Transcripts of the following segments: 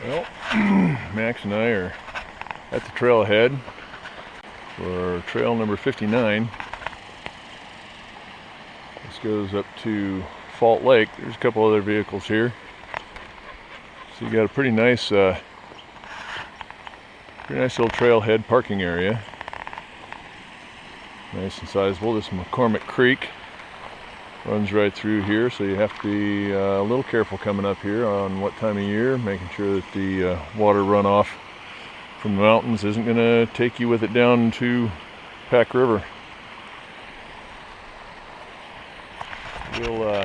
Well, Max and I are at the trailhead for trail number 59. This goes up to Fault Lake. There's a couple other vehicles here. So you got a pretty nice little trailhead parking area. Nice and sizable. This McCormick Creek runs right through here, so you have to be a little careful coming up here on what time of year, making sure that the water runoff from the mountains isn't going to take you with it down to Pack River. We'll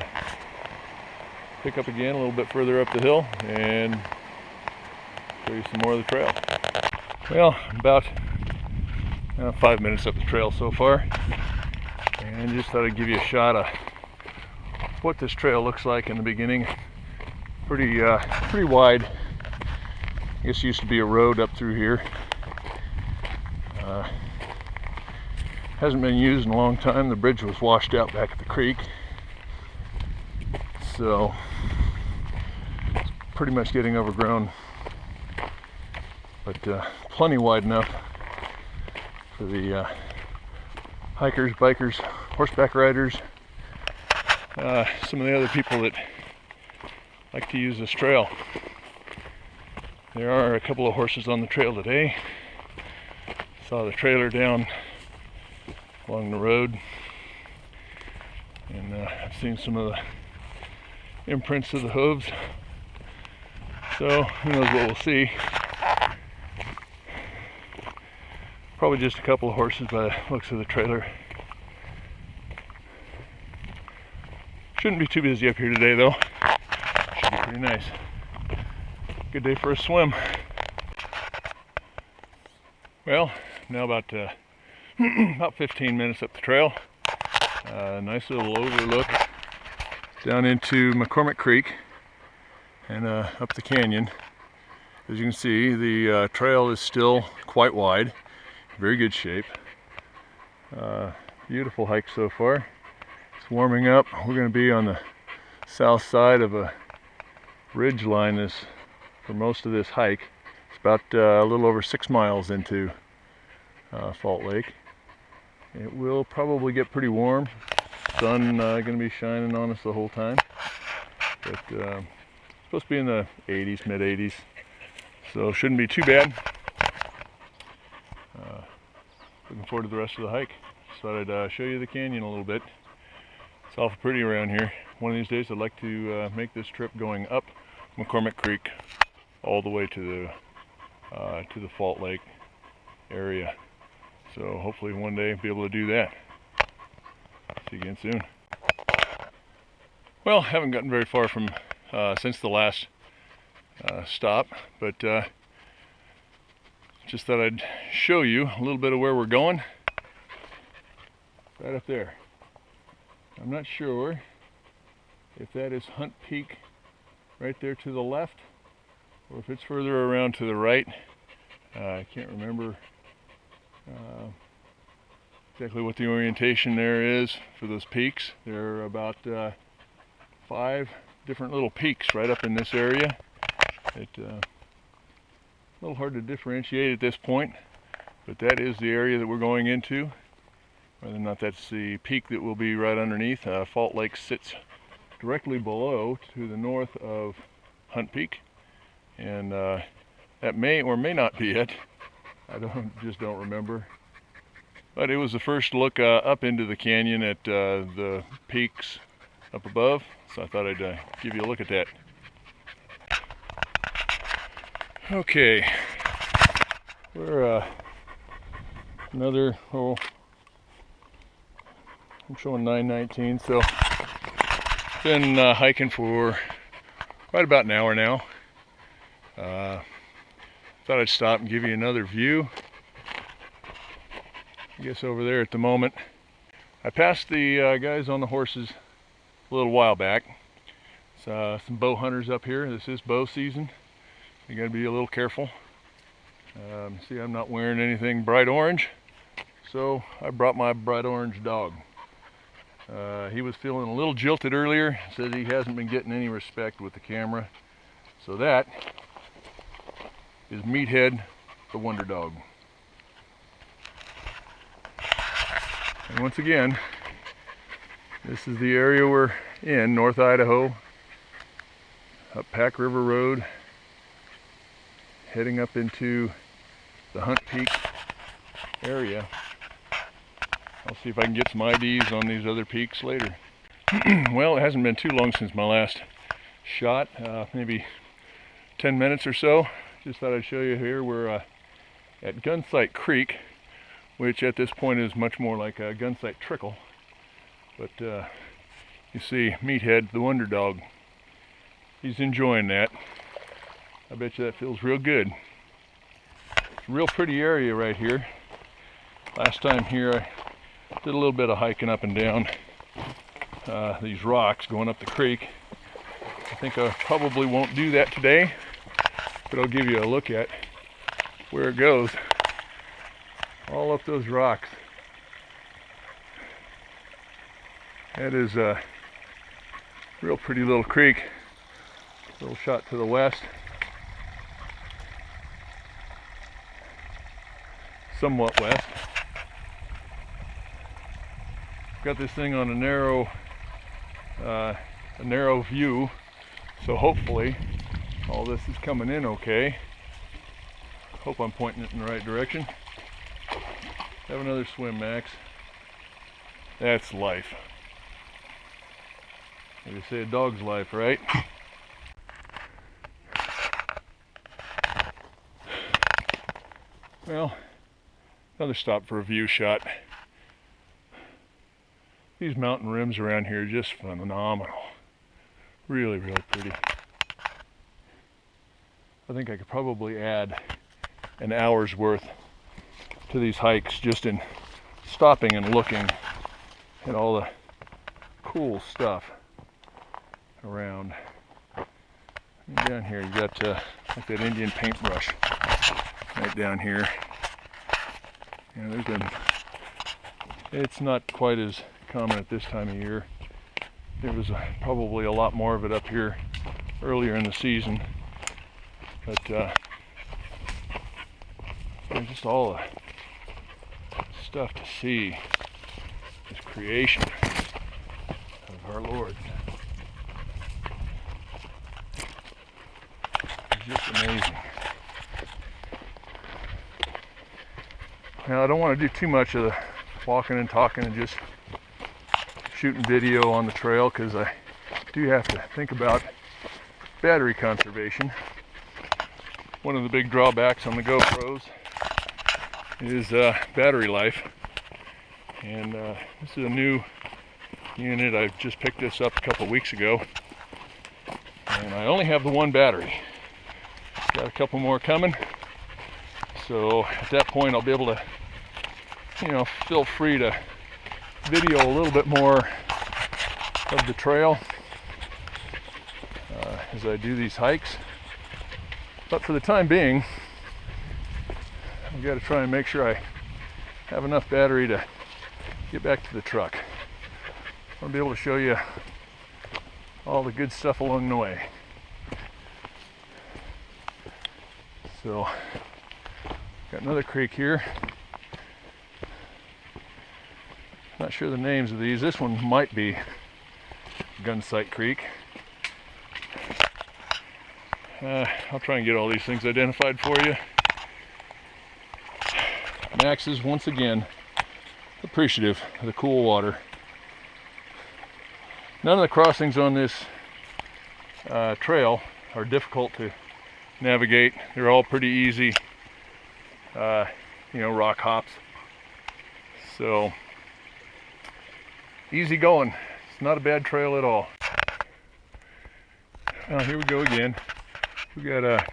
pick up again a little bit further up the hill and show you some more of the trail. Well, about 5 minutes up the trail so far, and just thought I'd give you a shot of what this trail looks like in the beginning. Pretty wide. I guess it used to be a road up through here. Hasn't been used in a long time. The bridge was washed out back at the creek, so it's pretty much getting overgrown, but plenty wide enough for the hikers, bikers, horseback riders, some of the other people that like to use this trail. There are a couple of horses on the trail today. Saw the trailer down along the road, and I've seen some of the imprints of the hooves, so who knows what we'll see. Probably just a couple of horses by the looks of the trailer. Shouldn't be too busy up here today though. Should be pretty nice. Good day for a swim. Well, now about 15 minutes up the trail. Nice little overlook down into McCormick Creek and up the canyon. As you can see, the trail is still quite wide. Very good shape. Beautiful hike so far. It's warming up. We're going to be on the south side of a ridge line for most of this hike. It's about a little over 6 miles into Fault Lake. It will probably get pretty warm. Sun going to be shining on us the whole time. But it's supposed to be in the 80s, mid 80s. So shouldn't be too bad. Looking forward to the rest of the hike. Just thought I'd show you the canyon a little bit. It's awful pretty around here. One of these days I'd like to make this trip going up McCormick Creek all the way to the Fault Lake area. So hopefully one day be able to do that. See you again soon. Well, haven't gotten very far from since the last stop, but just thought I'd show you a little bit of where we're going. Right up there. I'm not sure if that is Hunt Peak right there to the left, or if it's further around to the right. I can't remember exactly what the orientation there is for those peaks. There are about 5 different little peaks right up in this area. A little hard to differentiate at this point, but that is the area that we're going into. Whether or not that's the peak that will be right underneath. Fault Lake sits directly below to the north of Hunt Peak, and that may or may not be it. I just don't remember. But it was the first look up into the canyon at the peaks up above, so I thought I'd give you a look at that. Okay, we're another, I'm showing 9:19, so been hiking for right about an hour now. Thought I'd stop and give you another view. I guess over there at the moment. I passed the guys on the horses a little while back. Some bow hunters up here. This is bow season. You gotta be a little careful. See, I'm not wearing anything bright orange, so I brought my bright orange dog. He was feeling a little jilted earlier. Said he hasn't been getting any respect with the camera, so that is Meathead, the Wonder Dog. And once again, this is the area we're in, North Idaho, up Pack River Road, heading up into the Hunt Peak area. I'll see if I can get some IDs on these other peaks later. Well, it hasn't been too long since my last shot, maybe 10 minutes or so. Just thought I'd show you here. We're at Gunsight Creek, which at this point is much more like a Gunsight Trickle. But you see Meathead, the Wonder Dog. He's enjoying that. I bet you that feels real good. It's a real pretty area right here. Last time here I did a little bit of hiking up and down these rocks going up the creek. I think I probably won't do that today, but I'll give you a look at where it goes. All up those rocks. That is a real pretty little creek. Little shot to the west. Somewhat west. Got this thing on a narrow view, so hopefully all this is coming in okay. Hope I'm pointing it in the right direction. Have another swim, Max. That's life. They say a dog's life, right? Well, another stop for a view shot. These mountain rims around here are just phenomenal. Really, really pretty. I think I could probably add an hour's worth to these hikes just in stopping and looking at all the cool stuff around. And down here you got like that Indian paintbrush right down here. And there's been, it's not quite as common at this time of year. There was probably a lot more of it up here earlier in the season, but there's just all the stuff to see. This creation of our Lord. It's just amazing. Now I don't want to do too much of the walking and talking and just shooting video on the trail, because I do have to think about battery conservation. One of the big drawbacks on the GoPros is battery life, and this is a new unit. I just picked this up a couple weeks ago, and I only have the one battery. Got a couple more coming, so at that point I'll be able to, you know, feel free to video a little bit more of the trail as I do these hikes. But for the time being, I've got to try and make sure I have enough battery to get back to the truck. I'll be able to show you all the good stuff along the way. So, got another creek here. Not sure the names of these. This one might be Gunsight Creek. I'll try and get all these things identified for you. Max is once again appreciative of the cool water. None of the crossings on this trail are difficult to navigate. They're all pretty easy, you know, rock hops. So, easy going. It's not a bad trail at all. Now here we go again. We got a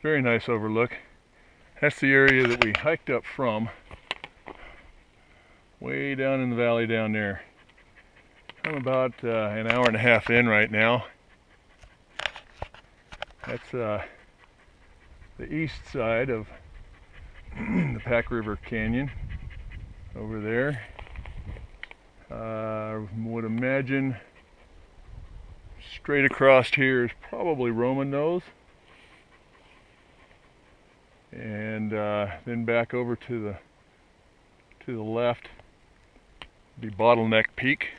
very nice overlook. That's the area that we hiked up from, way down in the valley down there. I'm about an hour and a half in right now. That's the east side of the Pack River Canyon over there. I would imagine straight across here is probably Roman Nose. and then back over to the left, be Bottleneck Peak.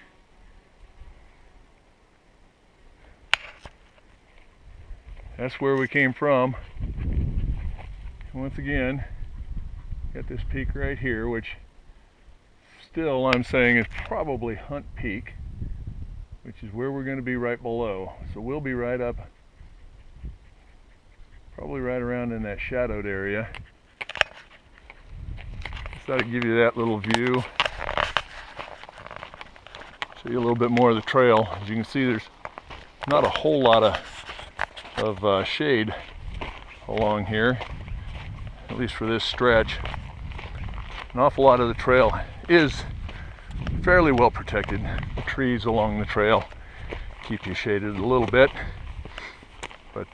That's where we came from. Once again, got this peak right here, which still I'm saying is probably Hunt Peak, which is where we're going to be right below. So we'll be right up, probably right around in that shadowed area. Just thought I'd give you that little view. Show you a little bit more of the trail. As you can see, there's not a whole lot of shade along here, at least for this stretch. An awful lot of the trail is fairly well protected. The trees along the trail keep you shaded a little bit, but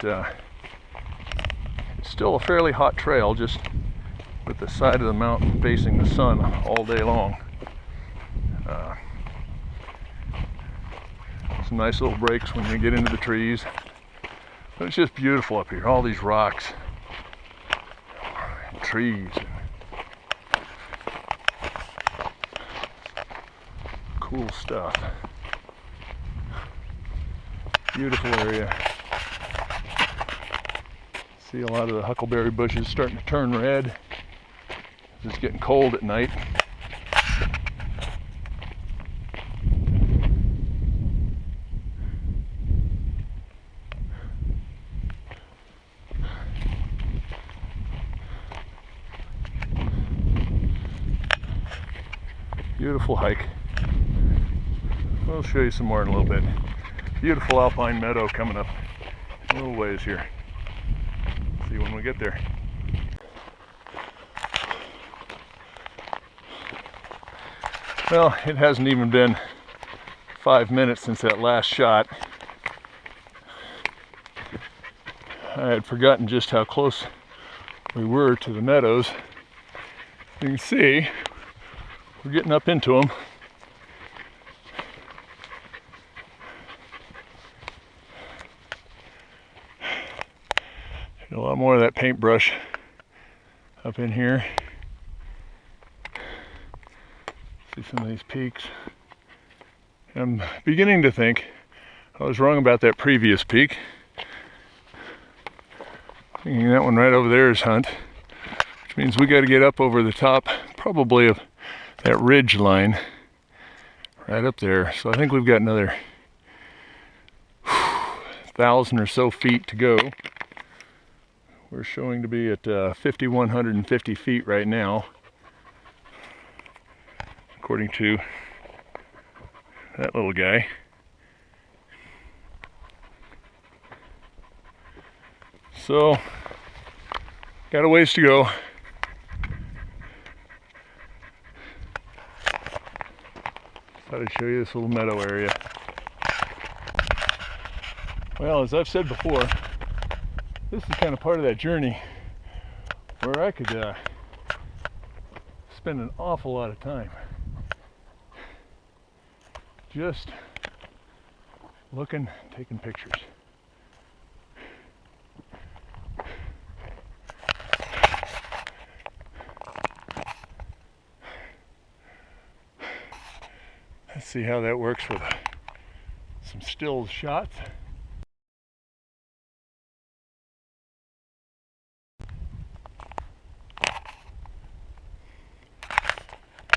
it's still a fairly hot trail, just with the side of the mountain facing the sun all day long. Some nice little breaks when you get into the trees. But it's just beautiful up here. All these rocks, and trees, and cool stuff. Beautiful area. See a lot of the huckleberry bushes starting to turn red. It's getting cold at night. Beautiful hike. We'll show you some more in a little bit. Beautiful alpine meadow coming up a little ways here. See when we get there. Well, it hasn't even been 5 minutes since that last shot. I had forgotten just how close we were to the meadows. You can see we're getting up into them. A lot more of that paintbrush up in here. See some of these peaks. I'm beginning to think I was wrong about that previous peak. Thinking that one right over there is Hunt, which means we got to get up over the top, probably of that ridge line right up there. So I think we've got another 1,000 or so feet to go. We're showing to be at 5,150 feet right now, according to that little guy. So, got a ways to go. Thought I'd show you this little meadow area. Well, as I've said before, this is kind of part of that journey where I could spend an awful lot of time just looking, taking pictures. Let's see how that works with some still shots.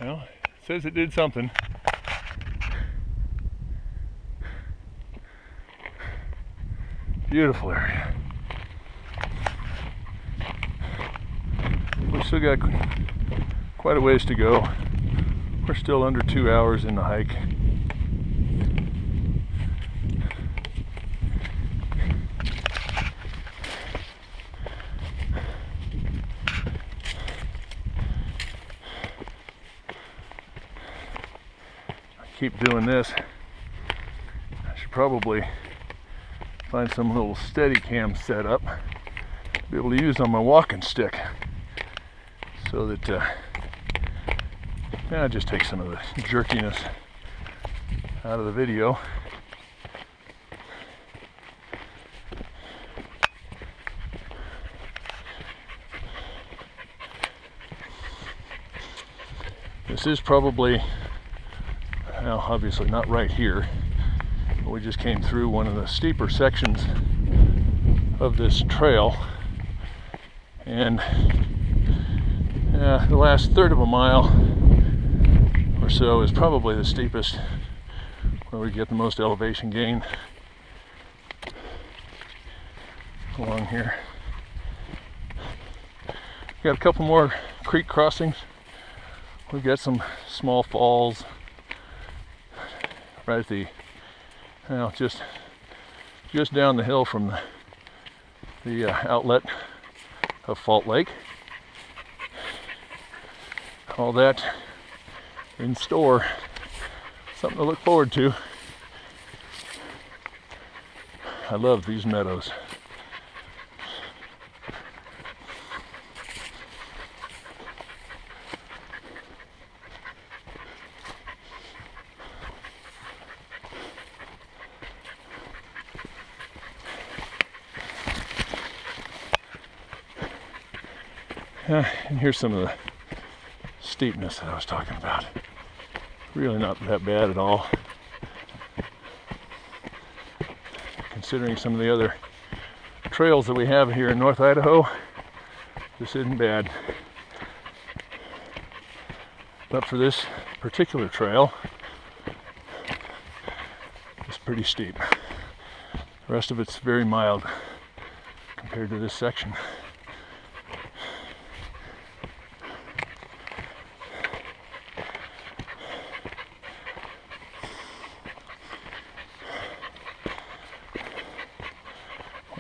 Well, it says it did something. Beautiful area. We've still got quite a ways to go. We're still under 2 hours in the hike. Keep doing this. I should probably find some little steady cam set up to be able to use on my walking stick, so that just take some of the jerkiness out of the video. This is probably, well, obviously not right here, but we just came through one of the steeper sections of this trail, and the last third of a mile or so is probably the steepest, where we get the most elevation gain along here. Got a couple more creek crossings. We've got some small falls right at the, well, just down the hill from the outlet of Fault Lake. All that in store. Something to look forward to. I love these meadows. And here's some of the steepness that I was talking about. Really not that bad at all, considering some of the other trails that we have here in North Idaho. This isn't bad, but for this particular trail, it's pretty steep. The rest of it's very mild compared to this section.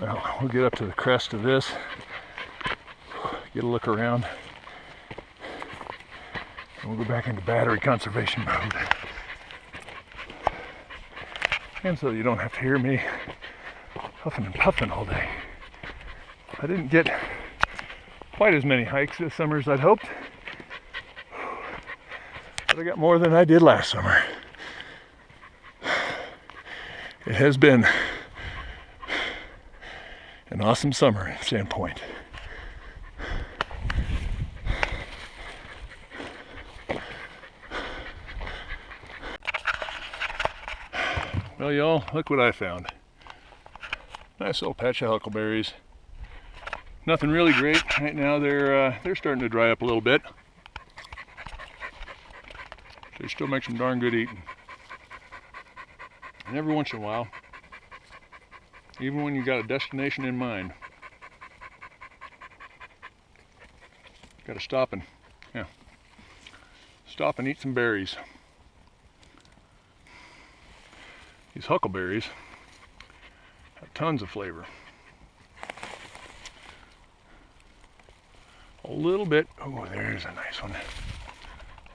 Well, we'll get up to the crest of this, get a look around, and we'll go back into battery conservation mode. And so you don't have to hear me huffing and puffing all day. I didn't get quite as many hikes this summer as I'd hoped, but I got more than I did last summer. It has been an awesome summer in Sandpoint. Well, y'all, look what I found. Nice little patch of huckleberries. Nothing really great right now. They're starting to dry up a little bit. They still make some darn good eating. And every once in a while, even when you got a destination in mind, got to stop and eat some berries. These huckleberries have tons of flavor. A little bit. Oh, there's a nice one.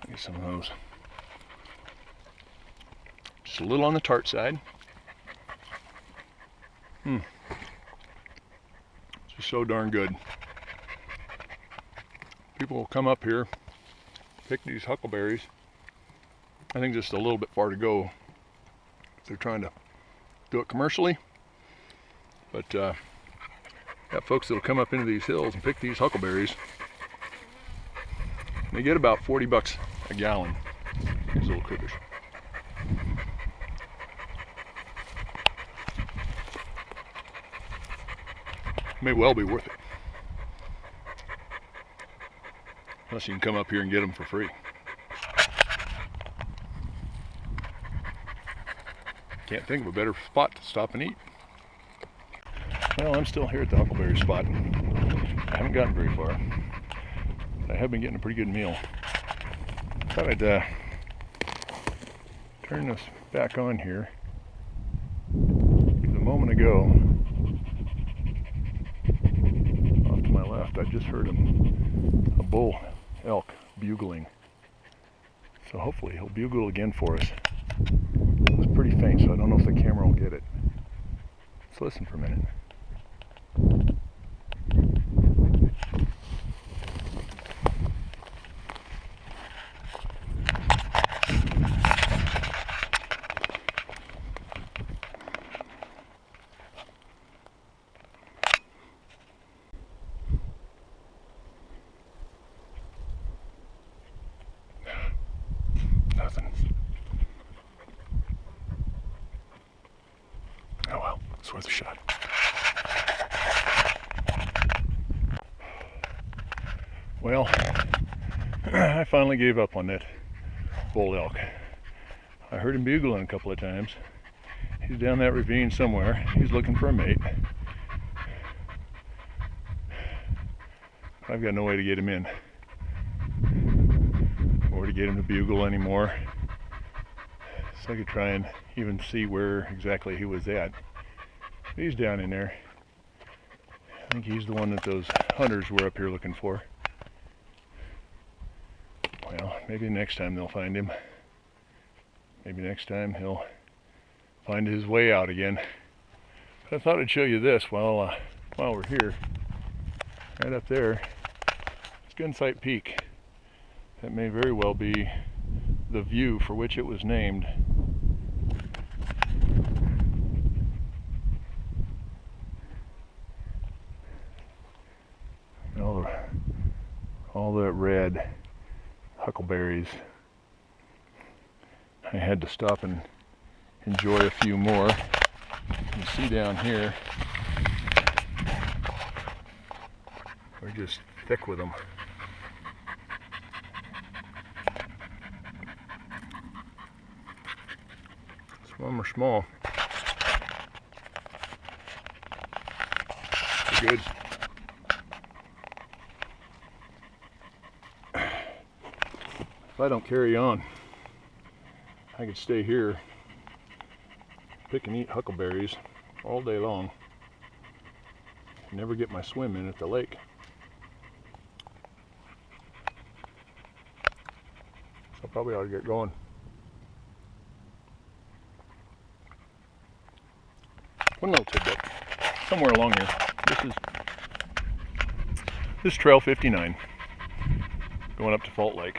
Get some of those. Just a little on the tart side. Just so darn good. People will come up here, pick these huckleberries. I think just a little bit far to go if they're trying to do it commercially. But got folks that'll come up into these hills and pick these huckleberries. And they get about 40 bucks a gallon, these little critters. May well be worth it. Unless you can come up here and get them for free. Can't think of a better spot to stop and eat. Well, I'm still here at the huckleberry spot. I haven't gotten very far. I have been getting a pretty good meal. Thought I'd turn this back on here. Because a moment ago, off to my left, I just heard a bull elk bugling. So hopefully he'll bugle again for us. It's pretty faint, so I don't know if the camera will get it. Let's listen for a minute. It's worth a shot. Well, I finally gave up on that bull elk. I heard him bugling a couple of times. He's down that ravine somewhere. He's looking for a mate. I've got no way to get him in, or to get him to bugle anymore, so I could try and even see where exactly he was at. He's down in there. I think he's the one that those hunters were up here looking for. Well, maybe next time they'll find him. Maybe next time he'll find his way out again. But I thought I'd show you this while we're here. Right up there, it's Gunsight Peak. That may very well be the view for which it was named. All that red huckleberries. I had to stop and enjoy a few more. You see down here, we're just thick with them. Some of them are small. They're good. If I don't carry on, I could stay here, pick and eat huckleberries all day long, never get my swim in at the lake. So I probably ought to get going. One little tidbit, somewhere along here, this is Trail 59, going up to Fault Lake.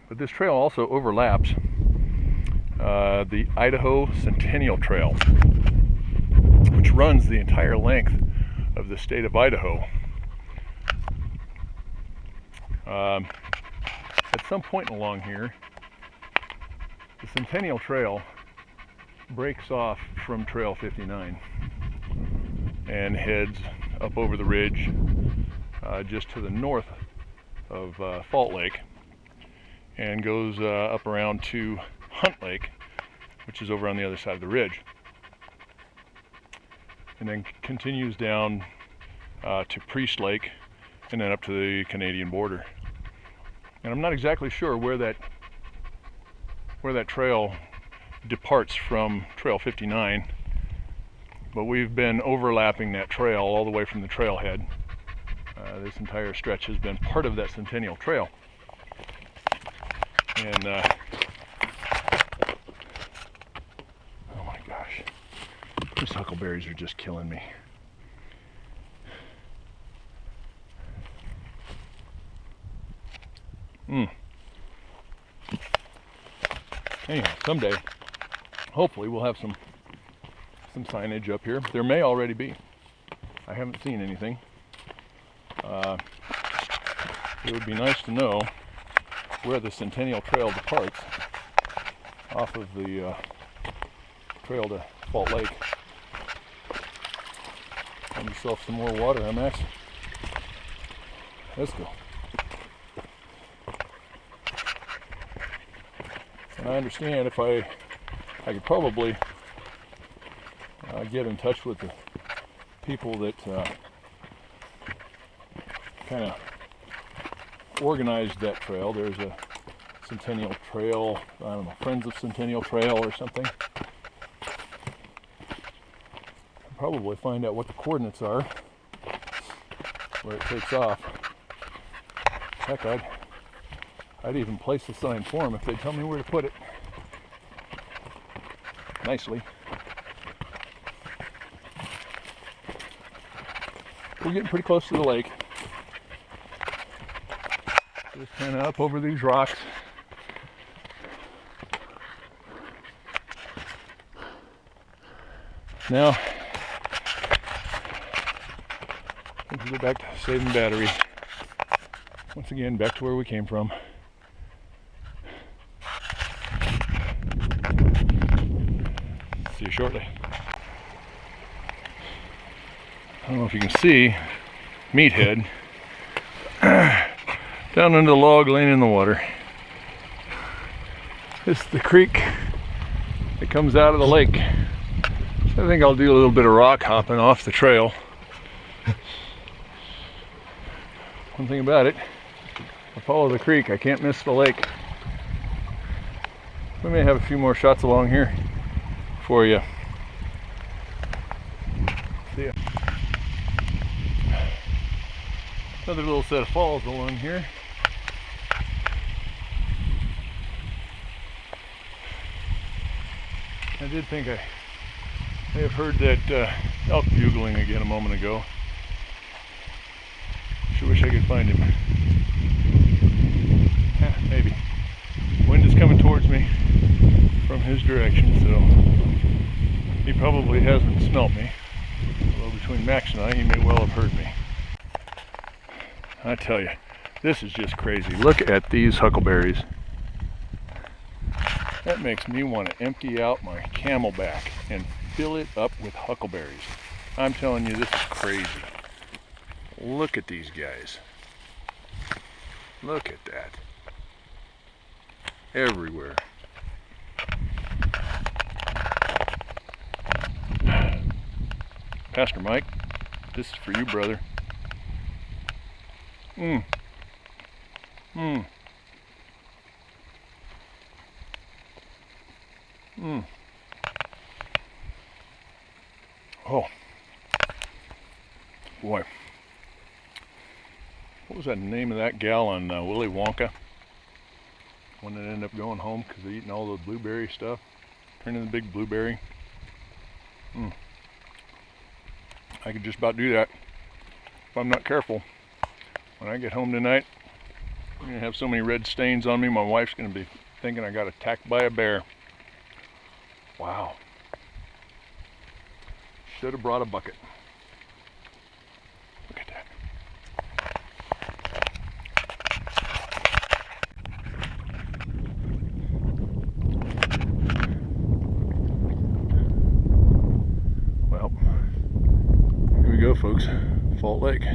But this trail also overlaps the Idaho Centennial Trail, which runs the entire length of the state of Idaho. At some point along here, the Centennial Trail breaks off from Trail 59 and heads up over the ridge just to the north of Fault Lake, and goes up around to Hunt Lake, which is over on the other side of the ridge, and then continues down to Priest Lake, and then up to the Canadian border. And I'm not exactly sure where that trail departs from Trail 59, but we've been overlapping that trail all the way from the trailhead. This entire stretch has been part of that Centennial Trail. And oh my gosh, these huckleberries are just killing me. Anyhow, someday, hopefully, we'll have some signage up here. There may already be. I haven't seen anything. It would be nice to know where the Centennial Trail departs off of the trail to Fault Lake. Find yourself some more water, huh, Max? Let's go. And I understand if I could probably get in touch with the people that kind of organized that trail. There's a Centennial Trail, I don't know, Friends of Centennial Trail or something. I'll probably find out what the coordinates are, where it takes off. Heck, I'd even place the sign for them if they'd tell me where to put it. Nicely. We're getting pretty close to the lake. Just kind of up over these rocks. Now, we can go back to saving battery. Once again, back to where we came from. you shortly. I don't know if you can see Meathead down under the log laying in the water. This is the creek that comes out of the lake. So I think I'll do a little bit of rock hopping off the trail. One thing about it, I follow the creek, I can't miss the lake. We may have a few more shots along here for you. See ya. Another little set of falls along here. I did think I may have heard that elk bugling again a moment ago. Sure wish I could find him. Yeah, maybe. Wind is coming towards me from his direction, so he probably hasn't smelt me. Although between Max and I, he may well have heard me. I tell you, this is just crazy. Look at these huckleberries. That makes me want to empty out my Camelback and fill it up with huckleberries. I'm telling you, this is crazy. Look at these guys. Look at that. Everywhere. Pastor Mike, this is for you, brother. Oh, boy. What was that name of that gal on Willy Wonka? One that ended up going home because of eating all the blueberry stuff. Turning the big blueberry. I could just about do that if I'm not careful. When I get home tonight, I'm going to have so many red stains on me, my wife's going to be thinking I got attacked by a bear. Wow. Should have brought a bucket. Look at that. Well, here we go, folks. Fault Lake.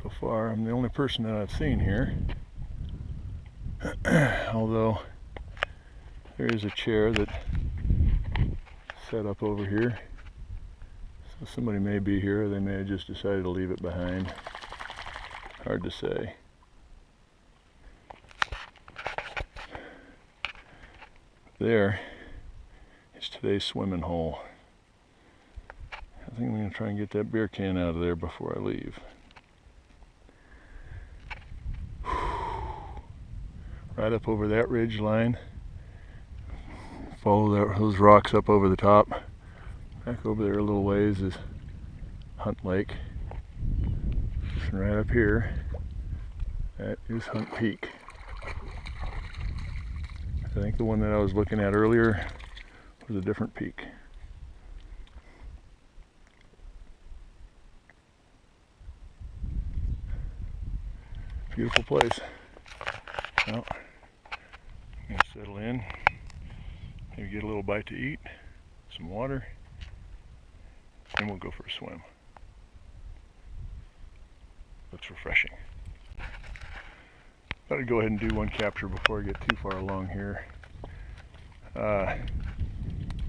So far, I'm the only person that I've seen here. Although there is a chair that set up over here. So somebody may be here, or they may have just decided to leave it behind. Hard to say. There is today's swimming hole. I think I'm going to try and get that beer can out of there before I leave. Right up over that ridge line. Follow those rocks up over the top. Back over there a little ways is Hunt Lake. And right up here, that is Hunt Peak. I think the one that I was looking at earlier was a different peak. Beautiful place. Well, I'm going to settle in, maybe get a little bite to eat, some water, and we'll go for a swim. Looks refreshing. Thought I'd go ahead and do one capture before I get too far along here.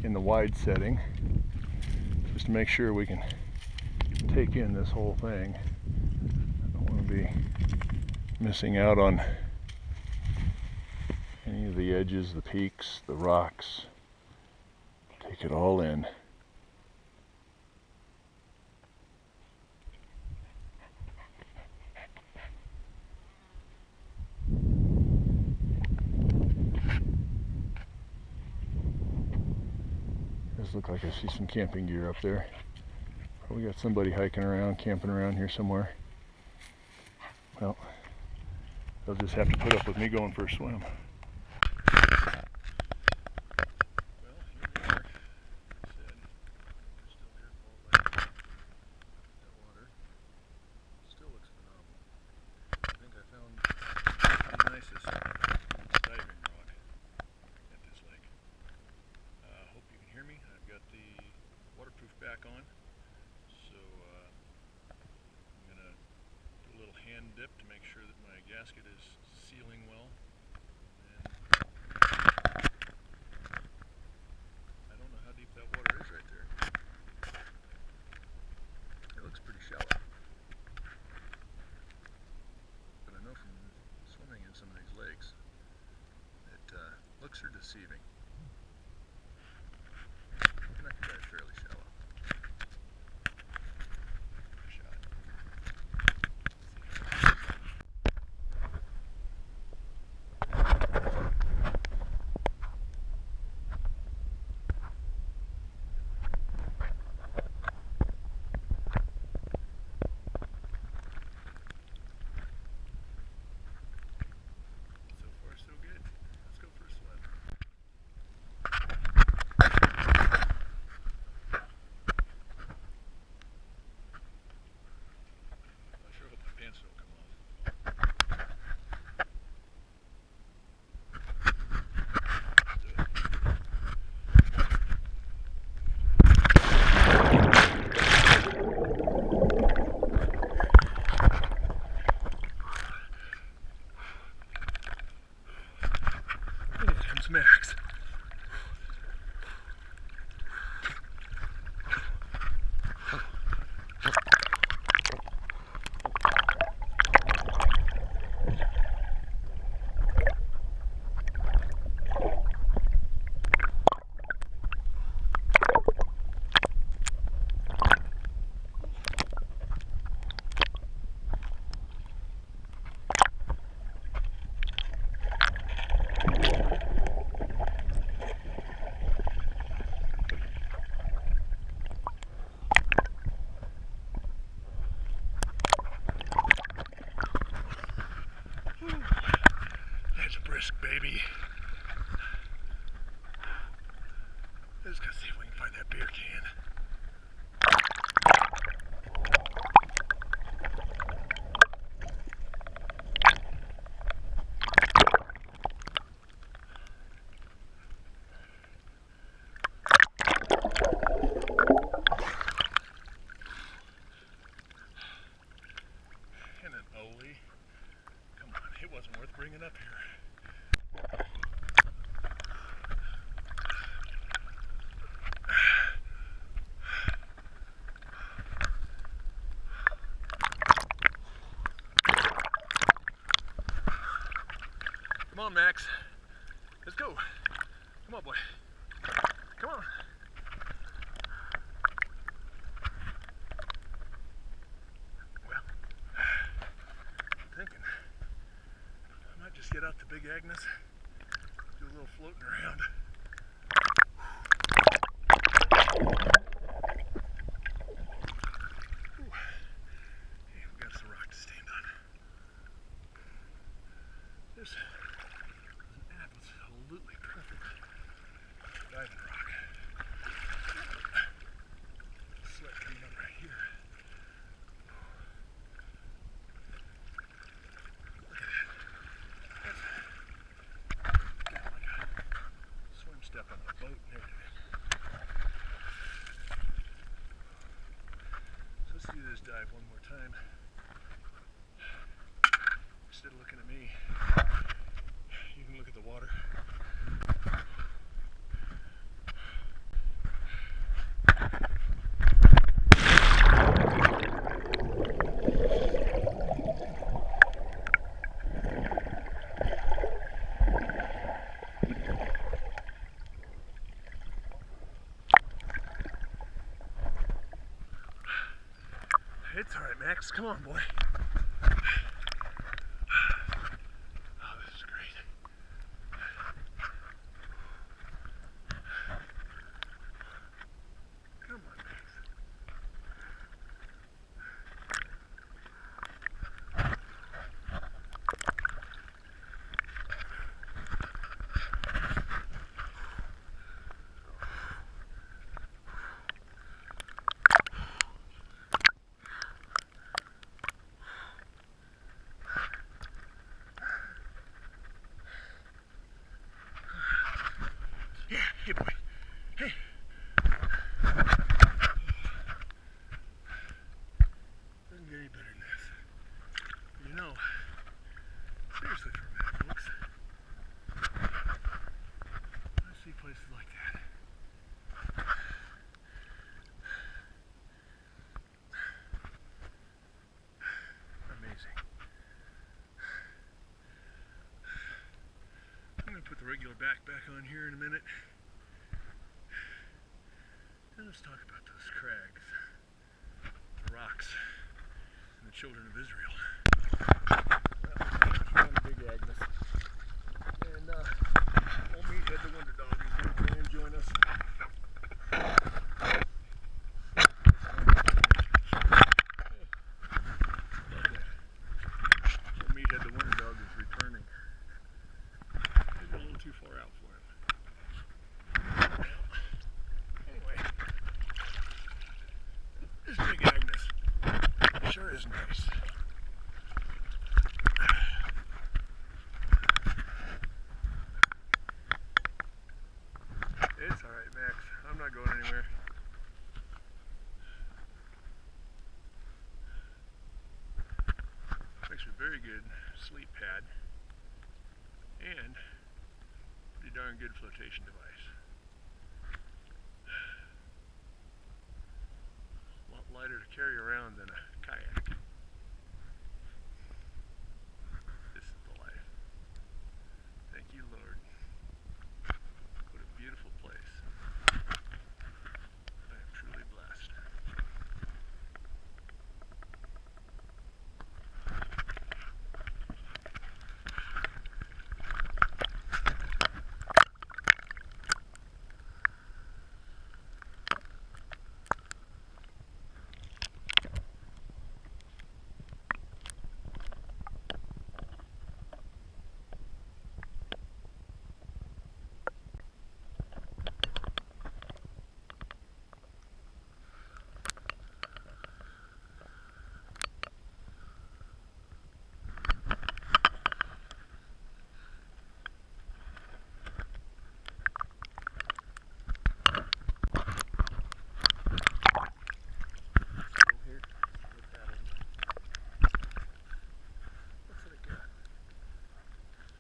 In the wide setting, just to make sure we can take in this whole thing. I don't want to be missing out on any of the edges, the peaks, the rocks. Take it all in. Does look like I see some camping gear up there. Probably got somebody hiking around, camping around here somewhere. Well, they'll just have to put up with me going for a swim. dip to make sure that my gasket is sealing well. And I don't know how deep that water is right there. It looks pretty shallow. But I know from swimming in some of these lakes, it looks are deceiving. And I can dive fairly shallow. Max. That's brisk, baby. Let's go see if we can find that beer can. And an Olie. Come on, it wasn't worth bringing up here. Come on, Max. Let's go. Come on, boy. Come on. Well, I'm thinking I might just get out the Big Agnes, do a little floating around. Ooh. Hey, we got some rock to stand on. There's an absolutely perfect diving rock. Sweat coming up right here. Look at that. That's kind of like a swim step on a boat and everything. So let's do this dive one more time. Instead of looking at me, you can look at the water. It's all right, Max. Come on, boy. around here in a minute. And let's talk about those crags, the rocks, and the children of Israel. Well, we found Big Agnes. And old Meathead the Wonder Dog is going to try and join us. Old Meathead the Wonder Dog is returning. Maybe a little too far out for him. Well, anyway, this Big Agnes sure is nice. It's alright, Max. I'm not going anywhere. Makes a very good sleep pad and pretty darn good flotation device. A lot lighter to carry around than a kayak. This is the life. Thank you, Lord. What a beautiful place. I am truly blessed.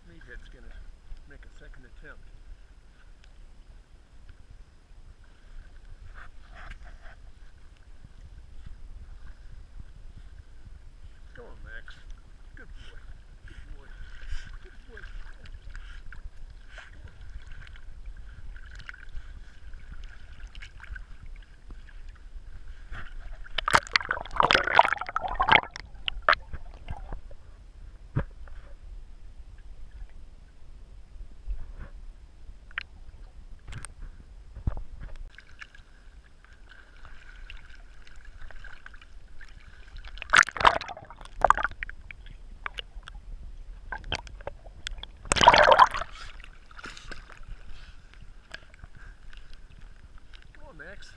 Meathead's gonna make a second attempt. Come on, Max. Good boy. Good boy. Good boy. Max.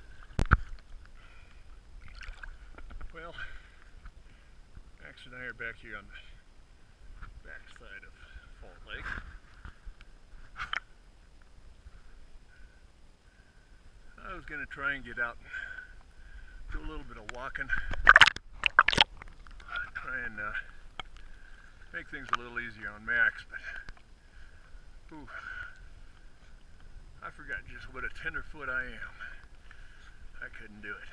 Well, Max and I are back here on the back side of Fault Lake. I was going to try and get out and do a little bit of walking. Try and make things a little easier on Max, but ooh, I forgot just what a tenderfoot I am. I couldn't do it.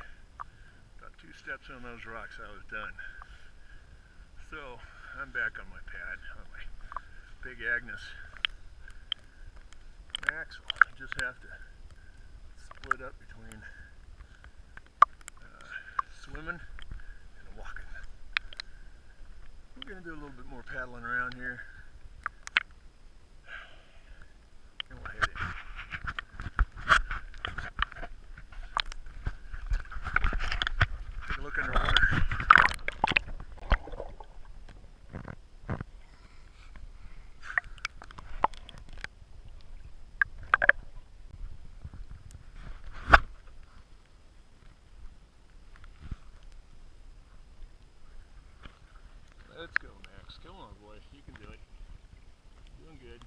About 2 steps on those rocks, I was done. So I'm back on my pad, on my Big Agnes. Max will just have to split up between swimming and walking. We're going to do a little bit more paddling around here. And we'll head in. Take a look underwater. Let's go, Max. Come on, boy. You can do it. Doing good.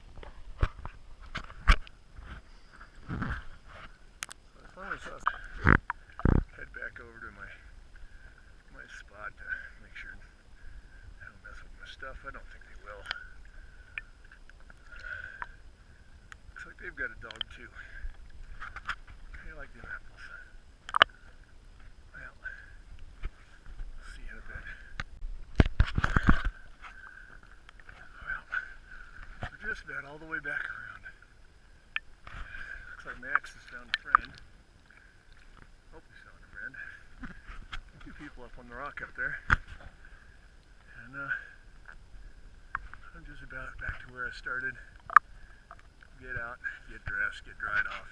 So I finally saw head back over to my spot to make sure they don't mess with my stuff. I don't think they will. Looks like they've got a dog too. They like them apples. Well, see you in a bit. Well, we're just about all the way back around. Looks like Max has found a friend. Hope he's found a friend. A few people up on the rock up there. And I'm just about back to where I started. Get out, get dressed, get dried off.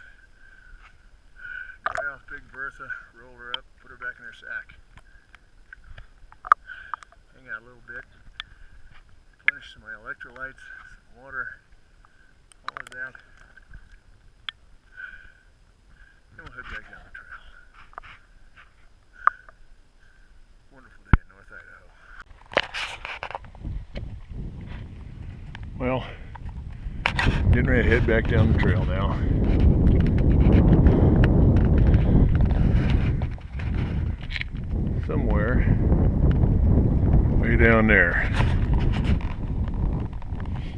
Dry off Big Bertha, roll her up, put her back in her sack. Hang out a little bit. Replenish some of my electrolytes, some water, all of that. Then we'll head back down the trail. Wonderful day in North Idaho. Well, getting ready to head back down the trail now. Somewhere way down there.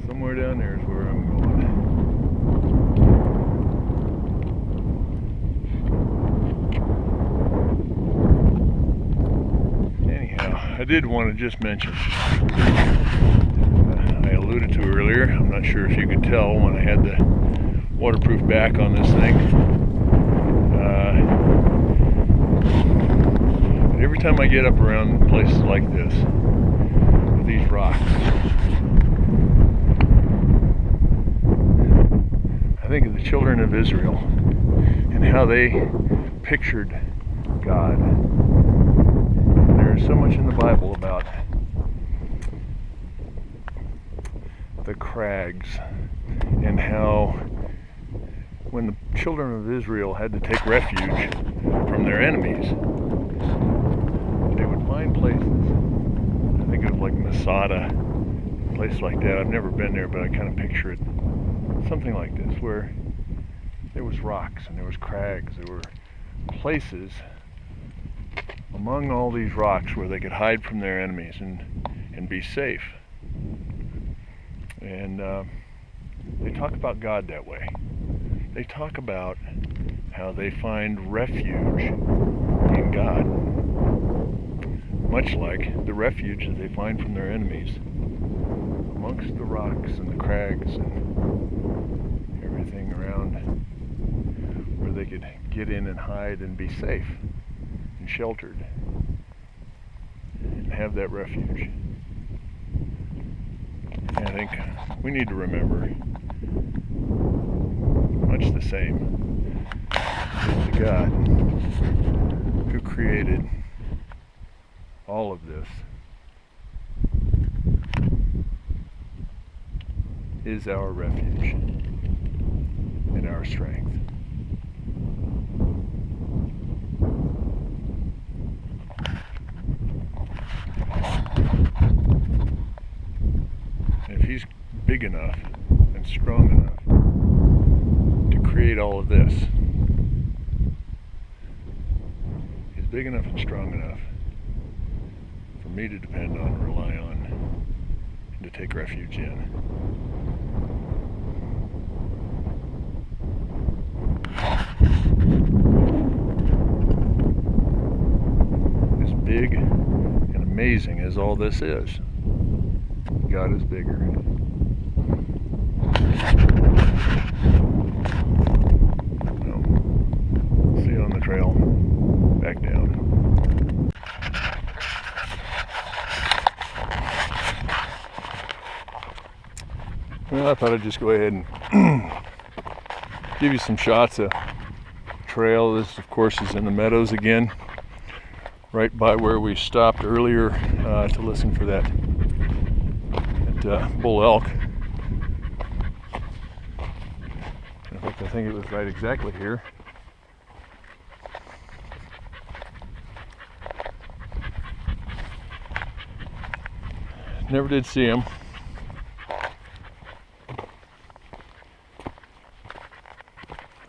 Somewhere down there is where I'm going. Anyhow, I did want to just mention, I alluded to earlier, I'm not sure if you could tell when I had the waterproof back on this thing. Every time I get up around places like this, with these rocks, I think of the children of Israel and how they pictured God. There's so much in the Bible about the crags and how when the children of Israel had to take refuge from their enemies, they would find places. I think of like Masada, a place like that. I've never been there, but I kind of picture it something like this, where there was rocks and there was crags. There were places among all these rocks where they could hide from their enemies and be safe. And they talk about God that way. They talk about how they find refuge in God, much like the refuge that they find from their enemies amongst the rocks and the crags and everything around, where they could get in and hide and be safe and sheltered and have that refuge. And I think we need to remember, much the same, that the God who created all of this is our refuge and our strength. And if he's big enough and strong enough to create all of this, he's big enough and strong enough for me to depend on, rely on, and to take refuge in. As big and amazing as all this is, God is bigger. Well, see you on the trail back down. Well, I thought I'd just go ahead and give you some shots of trail. This, of course, is in the meadows again, right by where we stopped earlier to listen for that bull elk. In fact, I think it was right exactly here. Never did see him.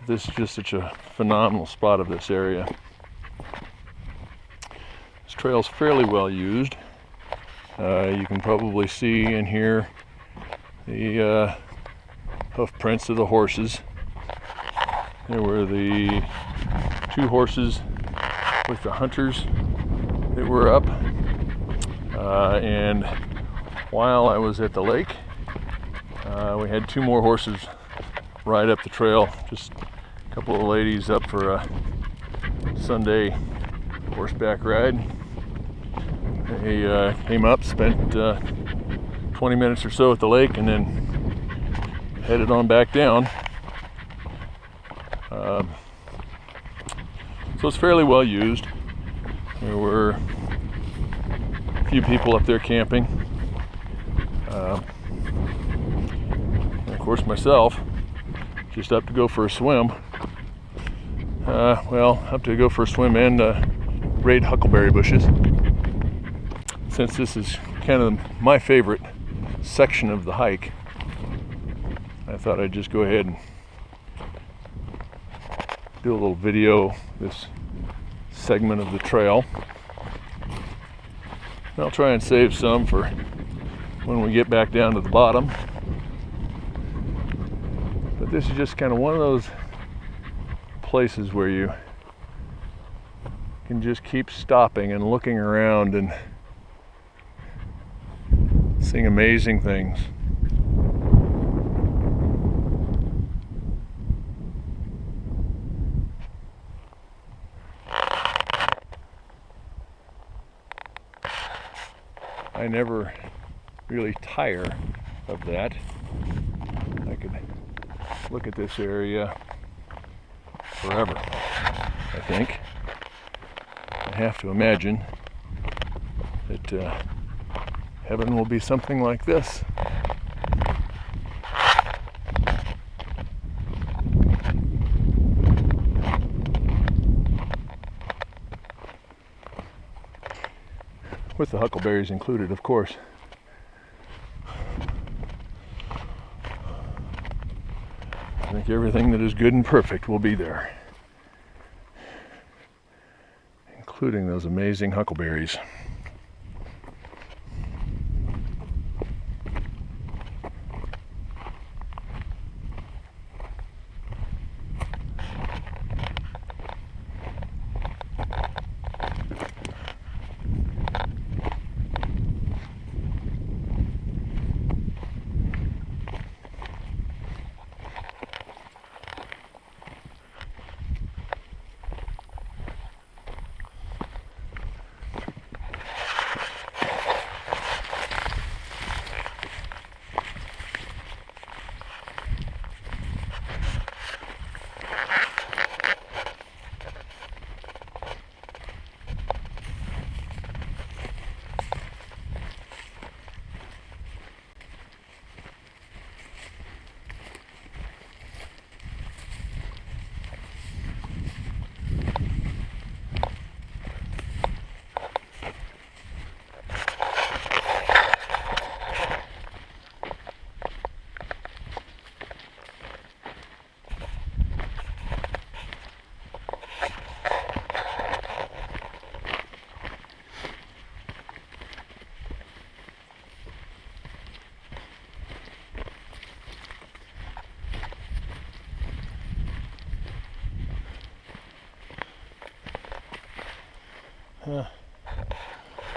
This is just such a phenomenal spot of this area. This trail's fairly well used. You can probably see and hear the hoof prints of the horses. There were the two horses with the hunters that were up. And while I was at the lake, we had two more horses ride up the trail just couple of ladies up for a Sunday horseback ride. They came up, spent 20 minutes or so at the lake, and then headed on back down. So it's fairly well used. There were a few people up there camping. And of course myself, just up to go for a swim. Up to go for a swim and raid huckleberry bushes. Since this is kind of my favorite section of the hike, I thought I'd just go ahead and do a little video this segment of the trail. I'll try and save some for when we get back down to the bottom. But this is just kind of one of those places where you can just keep stopping and looking around and seeing amazing things. I never really tire of that. I could look at this area forever, I think. I have to imagine that heaven will be something like this. With the huckleberries included, of course. I think everything that is good and perfect will be there, including those amazing huckleberries.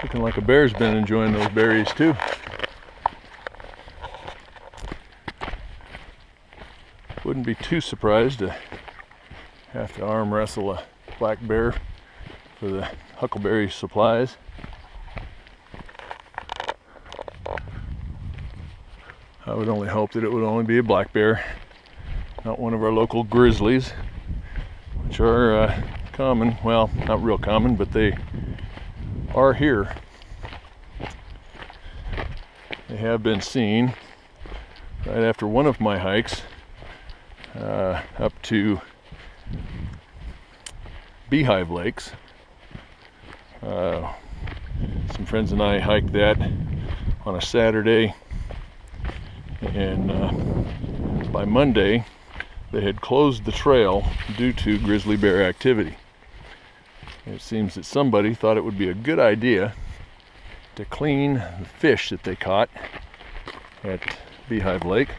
Looking like a bear's been enjoying those berries too. Wouldn't be too surprised to have to arm wrestle a black bear for the huckleberry supplies. I would only hope that it would only be a black bear, not one of our local grizzlies, which are common. Well, not real common, but they are here. They have been seen right after one of my hikes up to Beehive Lakes. Some friends and I hiked that on a Saturday, and by Monday they had closed the trail due to grizzly bear activity. It seems that somebody thought it would be a good idea to clean the fish that they caught at Beehive Lake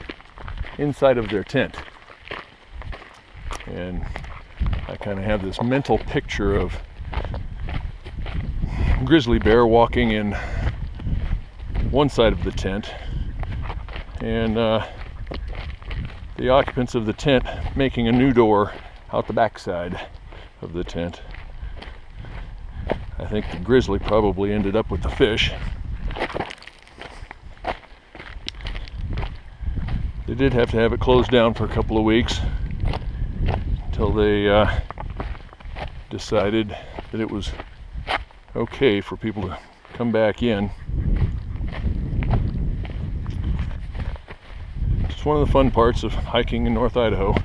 inside of their tent. And I kind of have this mental picture of grizzly bear walking in one side of the tent and the occupants of the tent making a new door out the backside of the tent. I think the grizzly probably ended up with the fish. They did have to have it closed down for a couple of weeks until they decided that it was okay for people to come back in. It's one of the fun parts of hiking in North Idaho.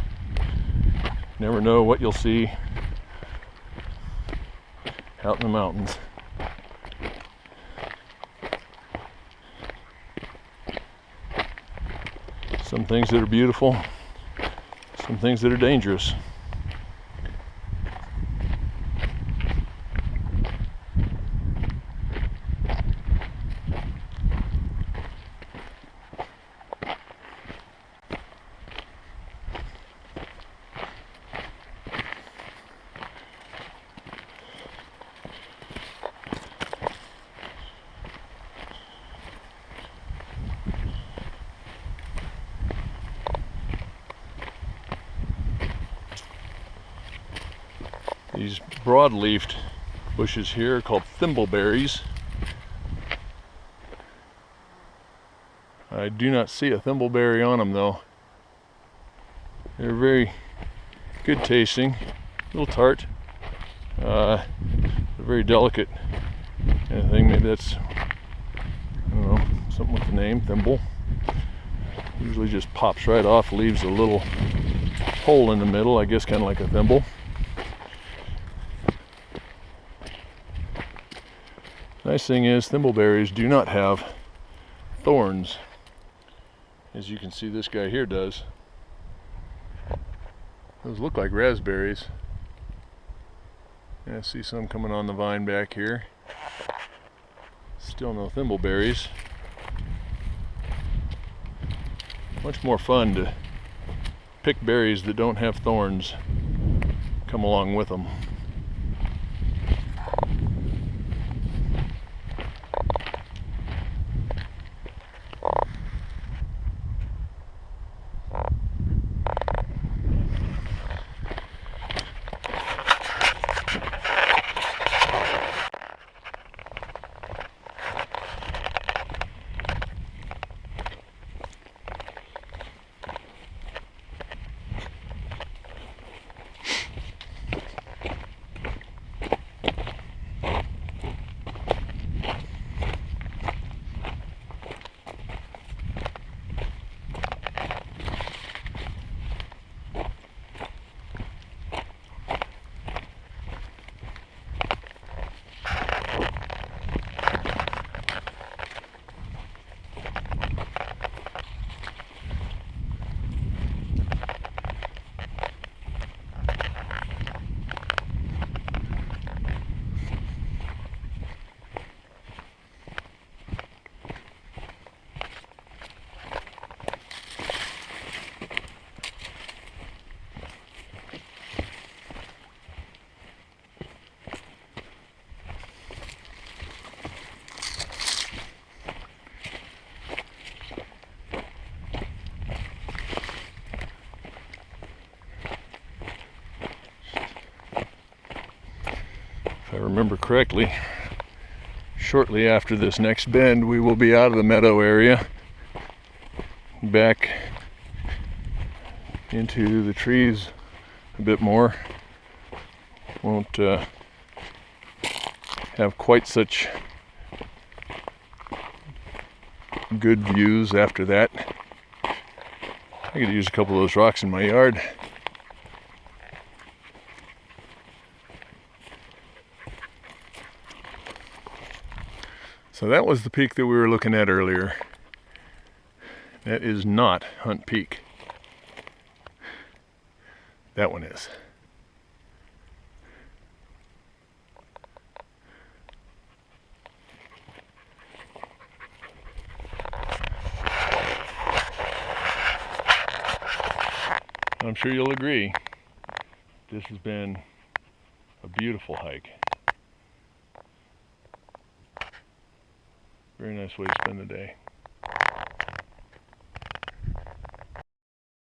Never know what you'll see out in the mountains. Some things that are beautiful, some things that are dangerous. These broad-leafed bushes here are called thimbleberries. I do not see a thimbleberry on them though. They're very good tasting, a little tart, very delicate kind of thing. Maybe that's, I don't know, something with the name, thimble. Usually just pops right off, leaves a little hole in the middle, I guess kind of like a thimble. Nice thing is, thimbleberries do not have thorns. As you can see, this guy here does. Those look like raspberries. And I see some coming on the vine back here. Still no thimbleberries. Much more fun to pick berries that don't have thorns come along with them. If I remember correctly, shortly after this next bend we will be out of the meadow area, back into the trees a bit more. Won't have quite such good views after that. I could use a couple of those rocks in my yard. So that was the peak that we were looking at earlier. That is not Hunt Peak. That one is. I'm sure you'll agree, this has been a beautiful hike. Very nice way to spend the day.